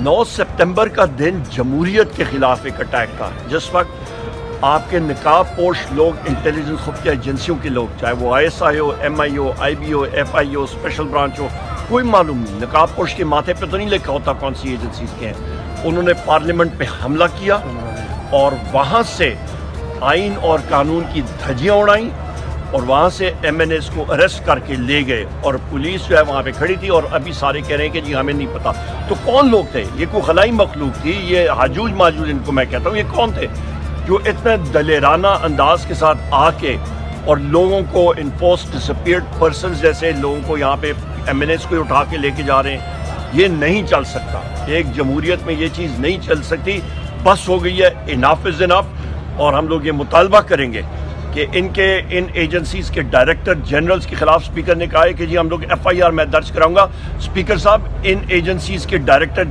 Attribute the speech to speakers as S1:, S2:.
S1: 9 सितंबर का दिन जमहूरियत के खिलाफ एक अटैक था। जिस वक्त आपके नकाब पोश लोग, इंटेलिजेंस खुफिया एजेंसियों के लोग, चाहे वो ISI हो, MI हो, IB हो, FI हो, स्पेशल ब्रांच हो, कोई मालूम नहीं, नकाब पोश के माथे पे तो नहीं लिखा होता कौन सी एजेंसीज के हैं, उन्होंने पार्लियामेंट पे हमला किया और वहाँ से आइन और कानून की धज्जियाँ उड़ाई और वहाँ से MNAs को अरेस्ट करके ले गए और पुलिस जो है वहाँ पे खड़ी थी और अभी सारे कह रहे हैं कि जी हमें नहीं पता। तो कौन लोग थे? ये कोई खलाई मखलूक थी, ये हाजूज माजूज इनको मैं कहता हूँ, ये कौन थे जो इतने दलेराना अंदाज के साथ आके और लोगों को इन्फोर्स डिसअपीयर्ड पर्सन जैसे लोगों को यहाँ पे MNAs को उठा के लेके जा रहे हैं? ये नहीं चल सकता, एक जमहूरियत में ये चीज़ नहीं चल सकती। बस हो गई है, इनफ इज़ इनफ। और हम लोग ये मुतालबा करेंगे कि इन एजेंसीज के डायरेक्टर जनरल्स के खिलाफ स्पीकर ने कहा है कि जी हम लोग FIR मैं दर्ज कराऊंगा। स्पीकर साहब, इन एजेंसीज के डायरेक्टर